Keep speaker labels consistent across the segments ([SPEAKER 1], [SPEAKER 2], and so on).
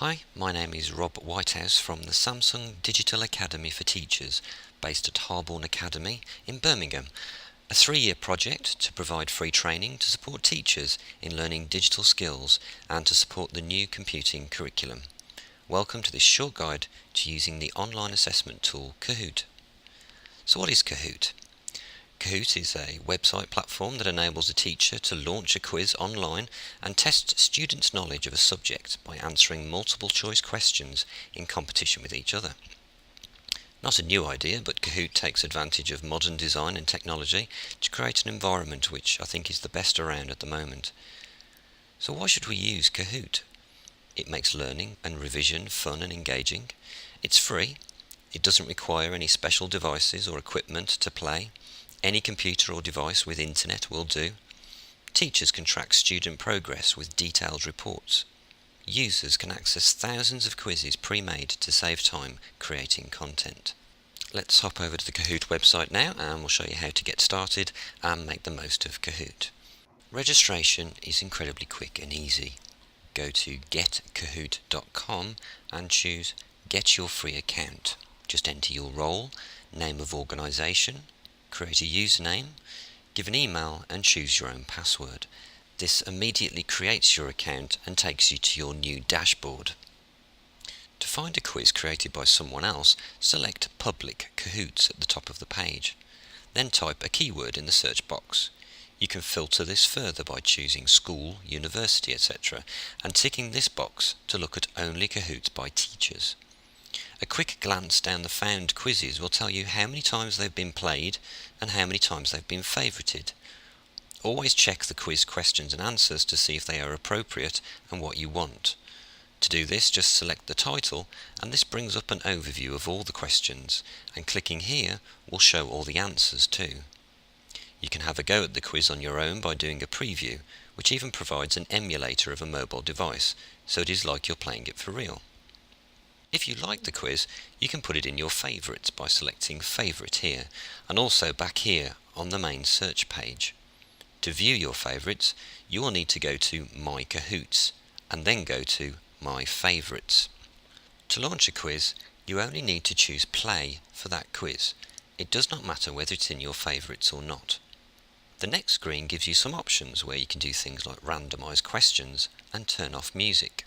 [SPEAKER 1] Hi, my name is Rob Whitehouse from the Samsung Digital Academy for Teachers, based at Harborne Academy in Birmingham, a 3-year project to provide free training to support teachers in learning digital skills and to support the new computing curriculum. Welcome to this short guide to using the online assessment tool Kahoot. So what is Kahoot? Kahoot is a website platform that enables a teacher to launch a quiz online and test students' knowledge of a subject by answering multiple choice questions in competition with each other. Not a new idea, but Kahoot takes advantage of modern design and technology to create an environment which I think is the best around at the moment. So why should we use Kahoot? It makes learning and revision fun and engaging. It's free. It doesn't require any special devices or equipment to play. Any computer or device with internet will do. Teachers can track student progress with detailed reports. Users can access thousands of quizzes pre-made to save time creating content. Let's hop over to the Kahoot website now and we'll show you how to get started and make the most of Kahoot. Registration is incredibly quick and easy. Go to getkahoot.com and choose Get Your Free Account. Just enter your role, name of organisation, create a username, give an email and choose your own password. This immediately creates your account and takes you to your new dashboard. To find a quiz created by someone else, select Public Kahoots at the top of the page. Then type a keyword in the search box. You can filter this further by choosing school, university, etc. and ticking this box to look at only Kahoots by teachers. A quick glance down the found quizzes will tell you how many times they've been played and how many times they've been favourited. Always check the quiz questions and answers to see if they are appropriate and what you want. To do this, just select the title and this brings up an overview of all the questions, and clicking here will show all the answers too. You can have a go at the quiz on your own by doing a preview, which even provides an emulator of a mobile device, so it is like you're playing it for real. If you like the quiz, you can put it in your favourites by selecting Favourite here, and also back here on the main search page. To view your favourites, you will need to go to My Kahoots, and then go to My Favourites. To launch a quiz, you only need to choose Play for that quiz. It does not matter whether it's in your favourites or not. The next screen gives you some options where you can do things like randomise questions and turn off music.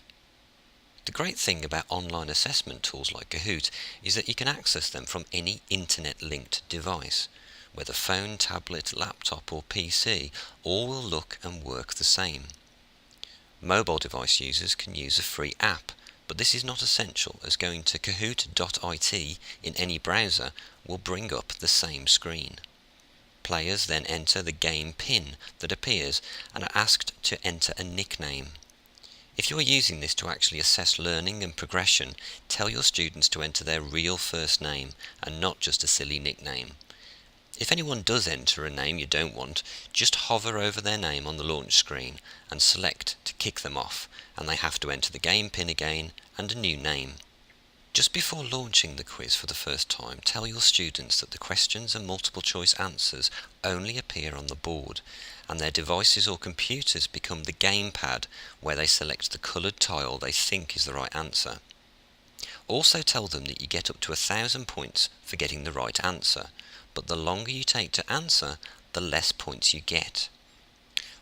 [SPEAKER 1] The great thing about online assessment tools like Kahoot is that you can access them from any internet-linked device. Whether phone, tablet, laptop or PC, all will look and work the same. Mobile device users can use a free app, but this is not essential as going to kahoot.it in any browser will bring up the same screen. Players then enter the game PIN that appears and are asked to enter a nickname. If you are using this to actually assess learning and progression, tell your students to enter their real first name and not just a silly nickname. If anyone does enter a name you don't want, just hover over their name on the launch screen and select to kick them off, and they have to enter the game PIN again and a new name. Just before launching the quiz for the first time, tell your students that the questions and multiple choice answers only appear on the board, and their devices or computers become the gamepad where they select the coloured tile they think is the right answer. Also tell them that you get up to 1,000 points for getting the right answer, but the longer you take to answer, the less points you get.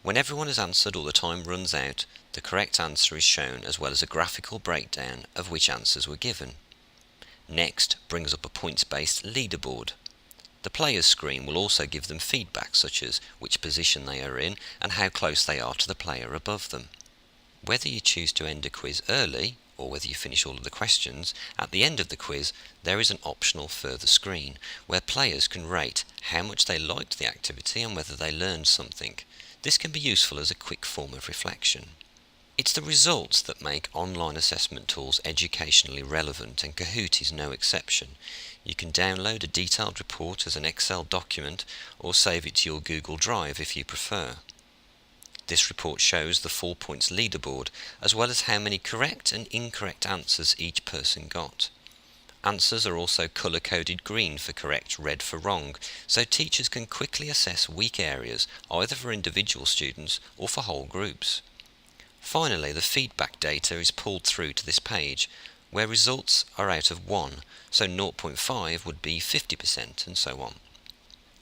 [SPEAKER 1] When everyone has answered or the time runs out, the correct answer is shown as well as a graphical breakdown of which answers were given. Next brings up a points-based leaderboard. The player's screen will also give them feedback such as which position they are in and how close they are to the player above them. Whether you choose to end a quiz early or whether you finish all of the questions, at the end of the quiz there is an optional further screen where players can rate how much they liked the activity and whether they learned something. This can be useful as a quick form of reflection. It's the results that make online assessment tools educationally relevant, and Kahoot is no exception. You can download a detailed report as an Excel document or save it to your Google Drive if you prefer. This report shows the 4 points leaderboard as well as how many correct and incorrect answers each person got. Answers are also colour-coded green for correct, red for wrong, so teachers can quickly assess weak areas either for individual students or for whole groups. Finally, the feedback data is pulled through to this page, where results are out of 1, so 0.5 would be 50% and so on.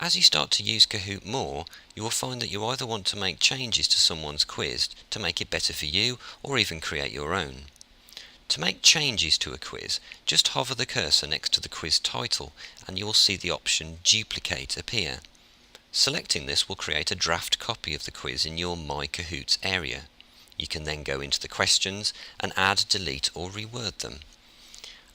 [SPEAKER 1] As you start to use Kahoot more, you will find that you either want to make changes to someone's quiz to make it better for you, or even create your own. To make changes to a quiz, just hover the cursor next to the quiz title and you will see the option Duplicate appear. Selecting this will create a draft copy of the quiz in your My Kahoots area. You can then go into the questions and add, delete or reword them.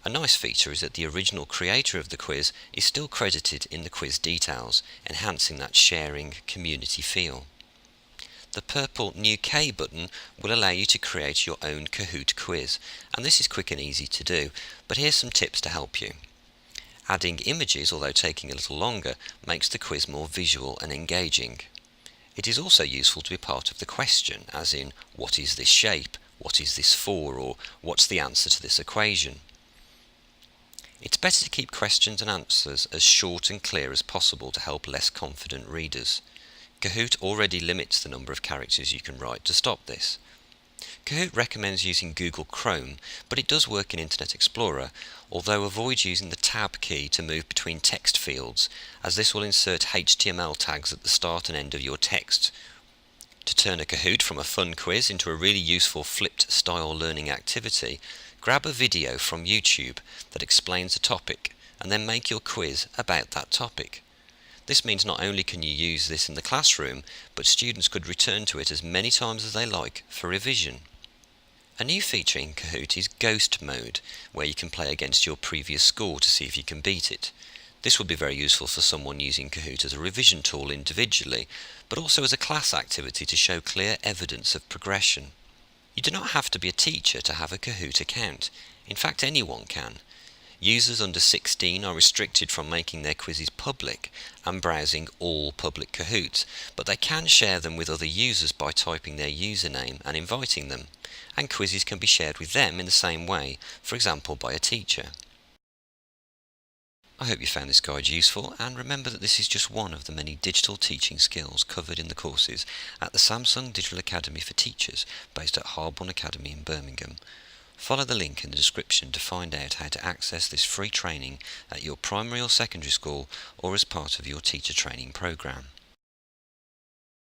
[SPEAKER 1] A nice feature is that the original creator of the quiz is still credited in the quiz details, enhancing that sharing community feel. The purple New K button will allow you to create your own Kahoot quiz, and this is quick and easy to do, but here's some tips to help you. Adding images, although taking a little longer, makes the quiz more visual and engaging. It is also useful to be part of the question, as in, what is this shape, what is this for, or what's the answer to this equation. It's better to keep questions and answers as short and clear as possible to help less confident readers. Kahoot already limits the number of characters you can write to stop this. Kahoot recommends using Google Chrome, but it does work in Internet Explorer, although avoid using the Tab key to move between text fields, as this will insert HTML tags at the start and end of your text. To turn a Kahoot from a fun quiz into a really useful flipped style learning activity, grab a video from YouTube that explains a topic, and then make your quiz about that topic. This means not only can you use this in the classroom, but students could return to it as many times as they like for revision. A new feature in Kahoot is Ghost Mode, where you can play against your previous score to see if you can beat it. This will be very useful for someone using Kahoot as a revision tool individually, but also as a class activity to show clear evidence of progression. You do not have to be a teacher to have a Kahoot account. In fact, anyone can. Users under 16 are restricted from making their quizzes public and browsing all public Kahoots, but they can share them with other users by typing their username and inviting them, and quizzes can be shared with them in the same way, for example by a teacher. I hope you found this guide useful, and remember that this is just one of the many digital teaching skills covered in the courses at the Samsung Digital Academy for Teachers, based at Harborne Academy in Birmingham. Follow the link in the description to find out how to access this free training at your primary or secondary school or as part of your teacher training programme.